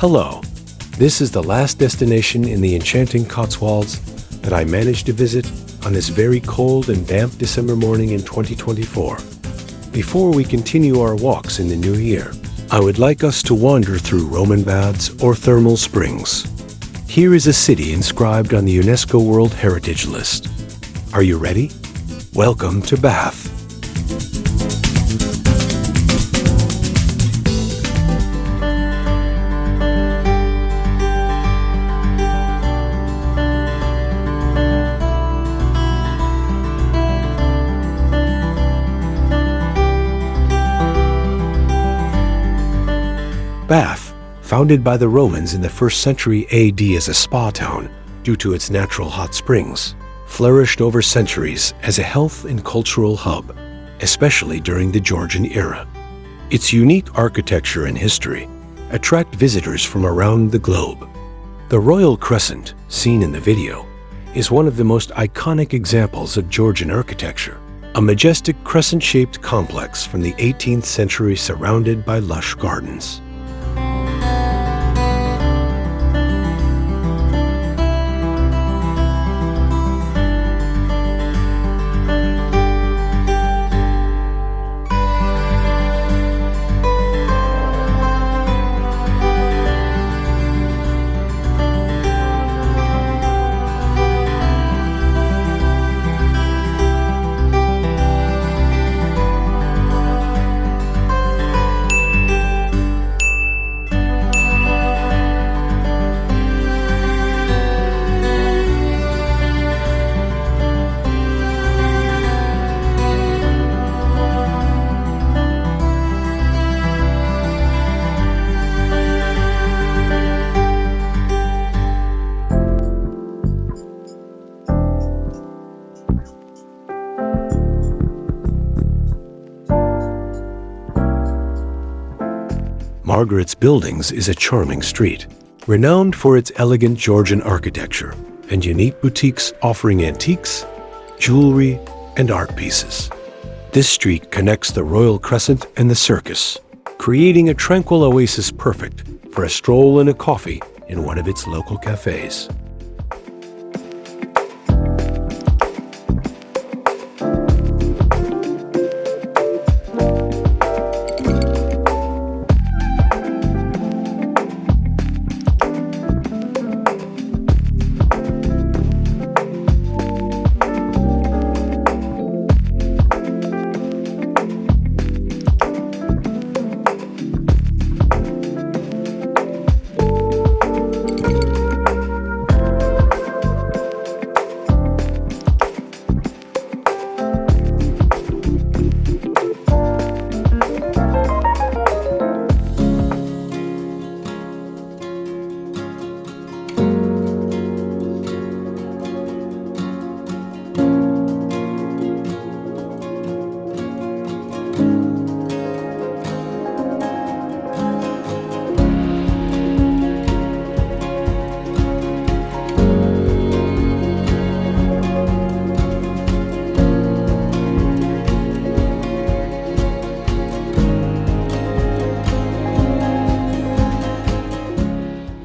Hello. This is the last destination in the enchanting Cotswolds that I managed to visit on this very cold and damp December morning in 2024. Before we continue our walks in the new year, I would like us to wander through Roman baths or thermal springs. Here is a city inscribed on the UNESCO World Heritage List. Are you ready? Welcome to Bath. Bath, founded by the Romans in the 1st century AD as a spa town due to its natural hot springs, flourished over centuries as a health and cultural hub, especially during the Georgian era. Its unique architecture and history attract visitors from around the globe. The Royal Crescent, seen in the video, is one of the most iconic examples of Georgian architecture, a majestic crescent-shaped complex from the 18th century surrounded by lush gardens. Margaret's Buildings is a charming street, renowned for its elegant Georgian architecture and unique boutiques offering antiques, jewelry, and art pieces. This street connects the Royal Crescent and the Circus, creating a tranquil oasis perfect for a stroll and a coffee in one of its local cafes.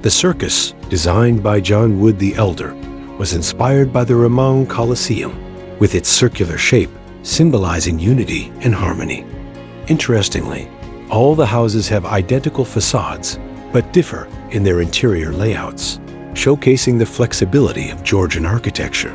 The circus, designed by John Wood the Elder, was inspired by the Roman Colosseum, with its circular shape symbolizing unity and harmony. Interestingly, all the houses have identical facades, but differ in their interior layouts, showcasing the flexibility of Georgian architecture.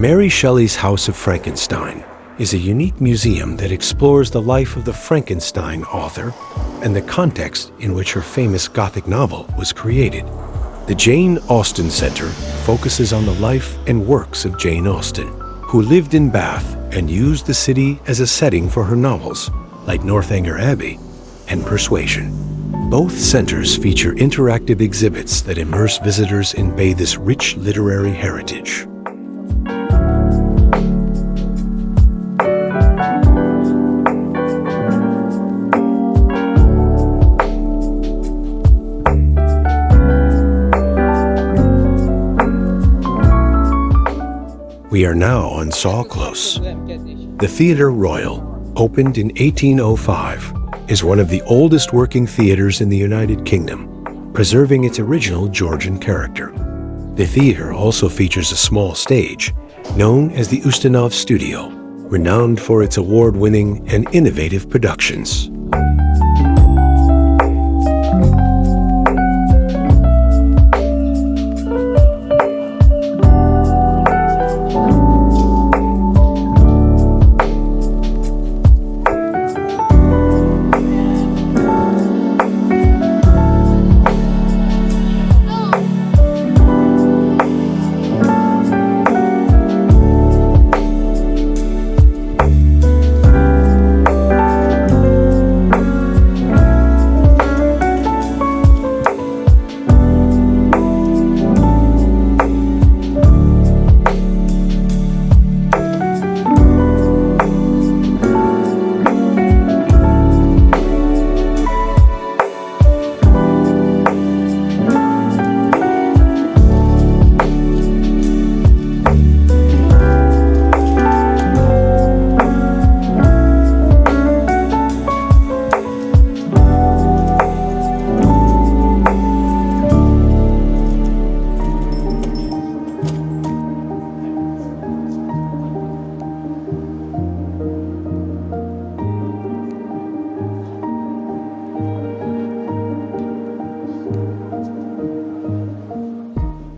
Mary Shelley's House of Frankenstein is a unique museum that explores the life of the Frankenstein author and the context in which her famous Gothic novel was created. The Jane Austen Center focuses on the life and works of Jane Austen, who lived in Bath and used the city as a setting for her novels, like Northanger Abbey and Persuasion. Both centers feature interactive exhibits that immerse visitors in this rich literary heritage. We are now on Saw Close. The Theatre Royal, opened in 1805, is one of the oldest working theatres in the United Kingdom, preserving its original Georgian character. The theatre also features a small stage, known as the Ustinov Studio, renowned for its award-winning and innovative productions.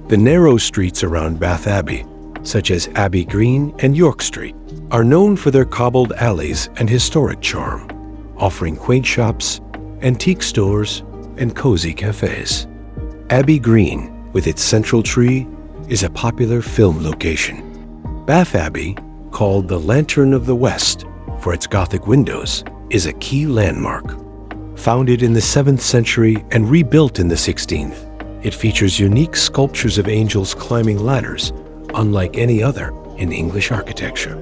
The narrow streets around Bath Abbey, such as Abbey Green and York Street, are known for their cobbled alleys and historic charm, offering quaint shops, antique stores, and cozy cafes. Abbey Green, with its central tree, is a popular film location. Bath Abbey, called the Lantern of the West for its Gothic windows, is a key landmark. Founded in the 7th century and rebuilt in the 16th, it features unique sculptures of angels climbing ladders, unlike any other in English architecture.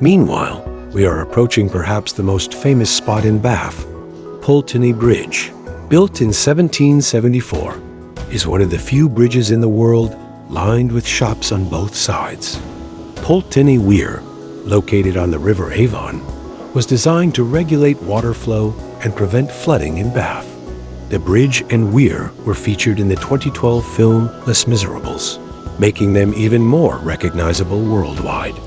Meanwhile, we are approaching perhaps the most famous spot in Bath, Pulteney Bridge. Built in 1774, is one of the few bridges in the world lined with shops on both sides. Pulteney Weir, located on the River Avon, was designed to regulate water flow and prevent flooding in Bath. The bridge and weir were featured in the 2012 film Les Miserables, making them even more recognizable worldwide.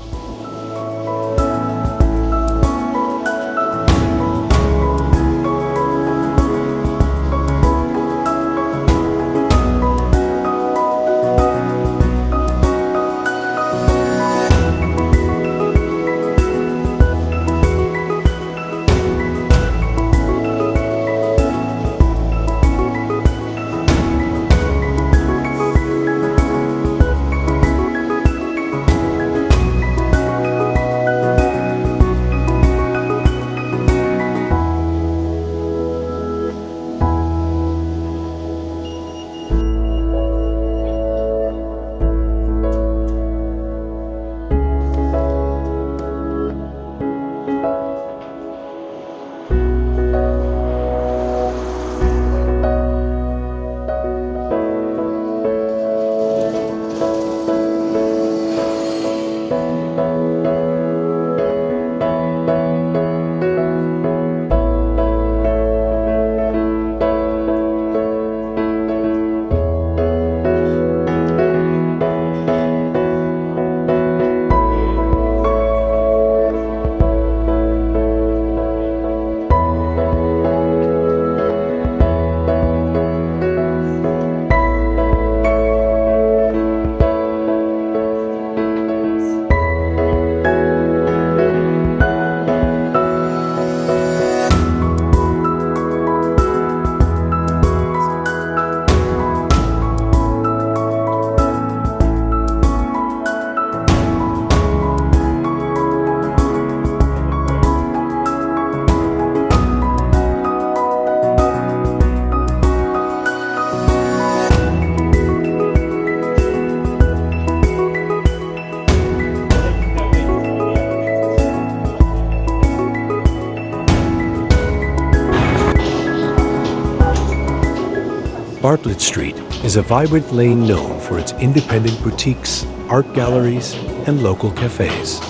Bartlett Street is a vibrant lane known for its independent boutiques, art galleries, and local cafes.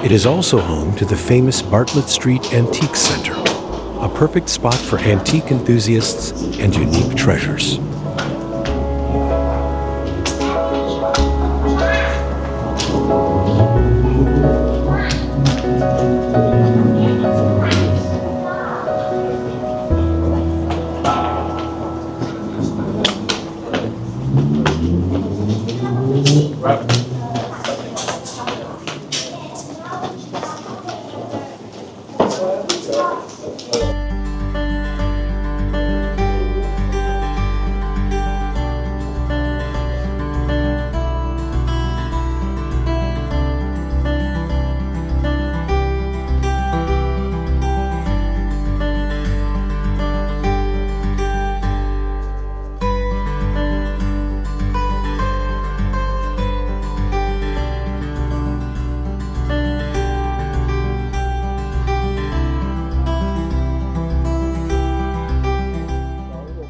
It is also home to the famous Bartlett Street Antique Center, a perfect spot for antique enthusiasts and unique treasures.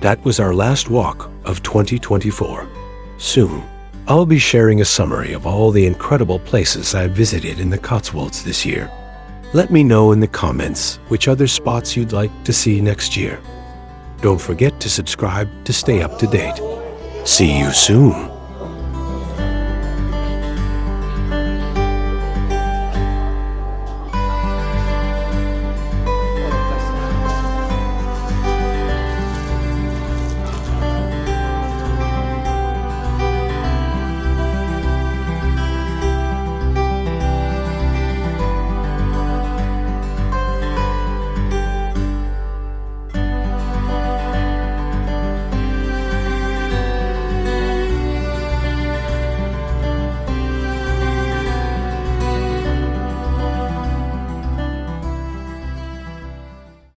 That was our last walk of 2024. Soon, I'll be sharing a summary of all the incredible places I've visited in the Cotswolds this year. Let me know in the comments which other spots you'd like to see next year. Don't forget to subscribe to stay up to date. See you soon.